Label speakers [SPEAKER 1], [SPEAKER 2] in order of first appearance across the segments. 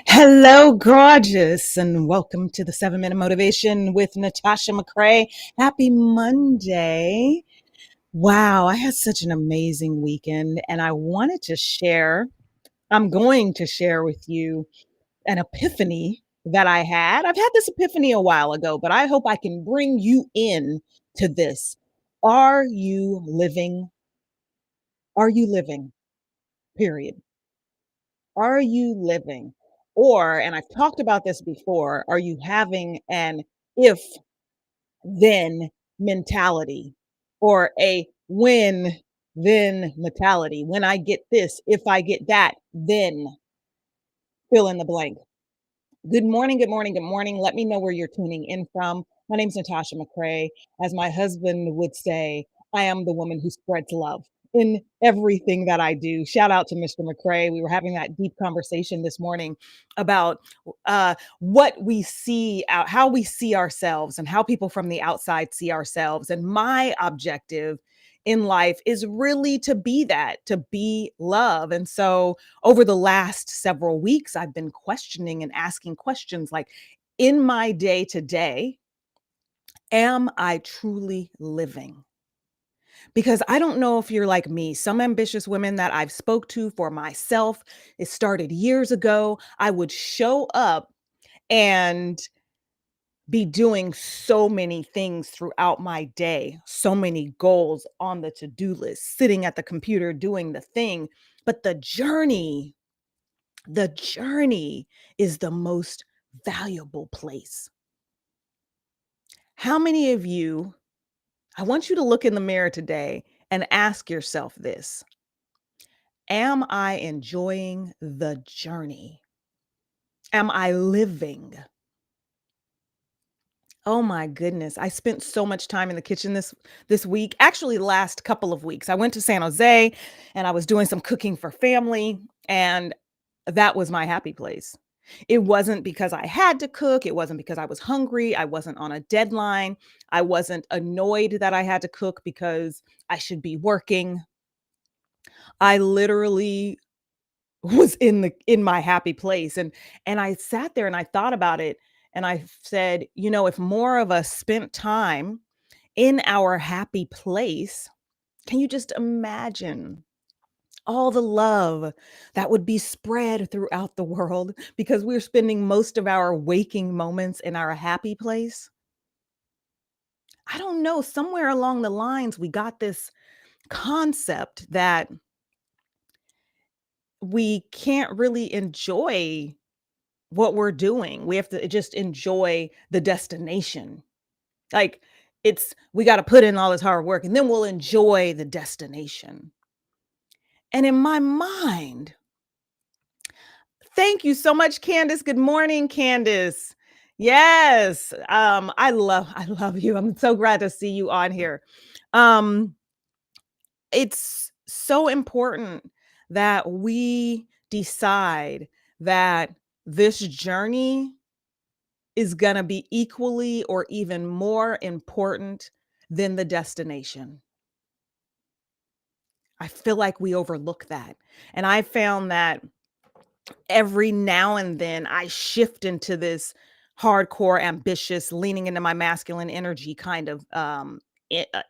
[SPEAKER 1] Hello, gorgeous, and welcome to the 7 Minute Motivation with Natasha McCrae. Happy Monday. Wow, I had such an amazing weekend, and I wanted to share, I'm going to share with you an epiphany that I had. I've had this epiphany a while ago, but I hope I can bring you in to this. Are you living? Are you living? Period. Are you living? Or, and I've talked about this before, are you having an if then mentality or a when then mentality? When I get this, if I get that, then fill in the blank. Good morning, good morning, good morning. Let me know where you're tuning in from. My name's Natasha McCrae. As my husband would say, I am the woman who spreads love in everything that I do. Shout out to Mr. McCrae. We were having that deep conversation this morning about what we see out, how we see ourselves, and how people from the outside see ourselves. And my objective in life is really to be that, to be love. And so over the last several weeks, I've been questioning and asking questions like, in my day to day, am I truly living? Because I don't know if you're like me, some ambitious women that I've spoke to for myself, it started years ago. I would show up and be doing so many things throughout my day, so many goals on the to-do list, sitting at the computer doing the thing, but the journey is the most valuable place. How many of you, I want you to look in the mirror today and ask yourself this. Am I enjoying the journey? Am I living? Oh my goodness. I spent so much time in the kitchen this week. Actually, last couple of weeks. I went to San Jose and I was doing some cooking for family, and that was my happy place. It wasn't because I had to cook, it wasn't because I was hungry, I wasn't on a deadline, I wasn't annoyed that I had to cook because I should be working. I literally was in my happy place, and I sat there and I thought about it, and I said, if more of us spent time in our happy place, can you just imagine all the love that would be spread throughout the world because we're spending most of our waking moments in our happy place? I don't know, somewhere along the lines, we got this concept that we can't really enjoy what we're doing. We have to just enjoy the destination. Like, we got to put in all this hard work and then we'll enjoy the destination. And in my mind, thank you so much, Candace. Good morning, Candace. Yes. I love you. I'm so glad to see you on here. Um, it's so important that we decide that this journey is going to be equally or even more important than the destination. I feel like we overlook that. And I found that every now and then I shift into this hardcore, ambitious, leaning into my masculine energy kind of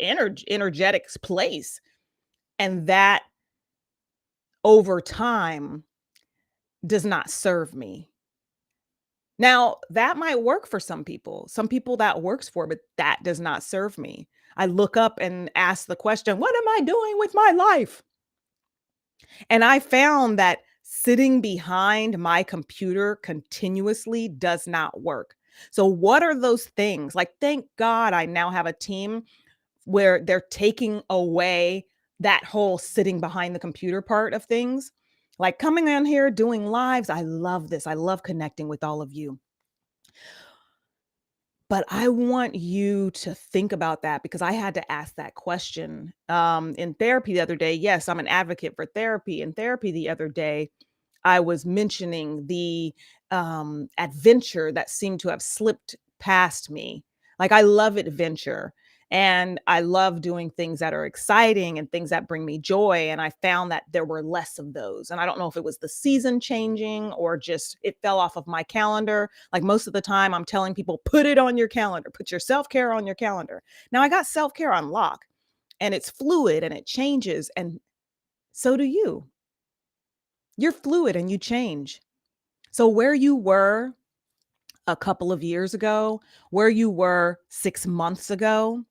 [SPEAKER 1] energetics place. And that over time does not serve me. Now, that might work for some people. Some people that works for, but that does not serve me. I look up and ask the question, what am I doing with my life? And I found that sitting behind my computer continuously does not work. So, what are those things? Like, thank God I now have a team where they're taking away that whole sitting behind the computer part of things. Like coming on here, doing lives. I love this. I love connecting with all of you. But I want you to think about that because I had to ask that question in therapy the other day. Yes, I'm an advocate for therapy. In therapy the other day, I was mentioning the adventure that seemed to have slipped past me. Like, I love adventure. And I love doing things that are exciting and things that bring me joy. And I found that there were less of those. And I don't know if it was the season changing or just it fell off of my calendar. Like most of the time, I'm telling people, put it on your calendar, put your self care on your calendar. Now, I got self care on lock and it's fluid and it changes. And so do you. You're fluid and you change. So, where you were a couple of years ago, where you were 6 months ago,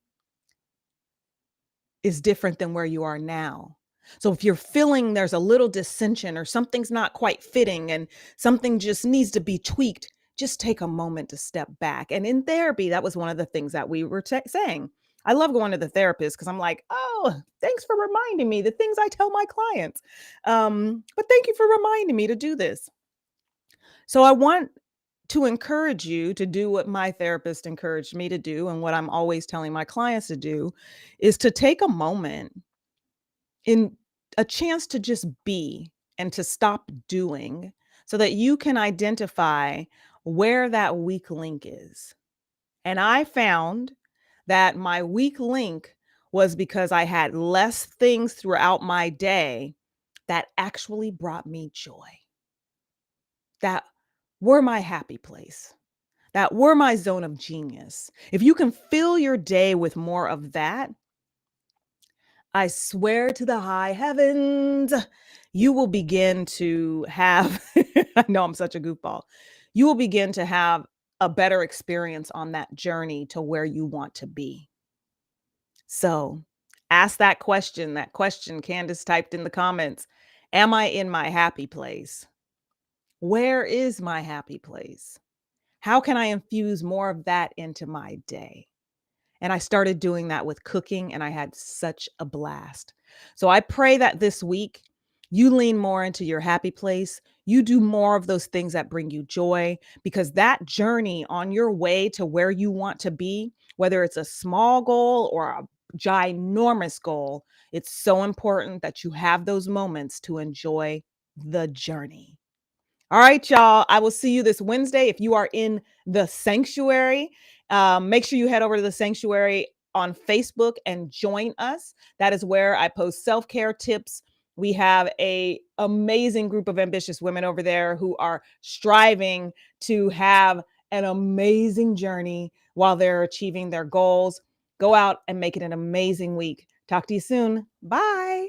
[SPEAKER 1] is different than where you are now. So if you're feeling there's a little dissension or something's not quite fitting and something just needs to be tweaked, just take a moment to step back. And in therapy, that was one of the things that we were saying. I love going to the therapist because I'm like, oh, thanks for reminding me the things I tell my clients. But thank you for reminding me to do this. So I want to encourage you to do what my therapist encouraged me to do and what I'm always telling my clients to do is to take a moment in a chance to just be and to stop doing so that you can identify where that weak link is. And I found that my weak link was because I had less things throughout my day that actually brought me joy, that were my happy place, that were my zone of genius. If you can fill your day with more of that, I swear to the high heavens, you will begin to have, I know I'm such a goofball, you will begin to have a better experience on that journey to where you want to be. So ask that question Candace typed in the comments. Am I in my happy place? Where is my happy place? How can I infuse more of that into my day? And I started doing that with cooking, and I had such a blast. So I pray that this week you lean more into your happy place. You do more of those things that bring you joy because that journey on your way to where you want to be, whether it's a small goal or a ginormous goal, it's so important that you have those moments to enjoy the journey. All right, y'all. I will see you this Wednesday. If you are in the sanctuary, make sure you head over to the sanctuary on Facebook and join us. That is where I post self-care tips. We have a amazing group of ambitious women over there who are striving to have an amazing journey while they're achieving their goals. Go out and make it an amazing week. Talk to you soon. Bye.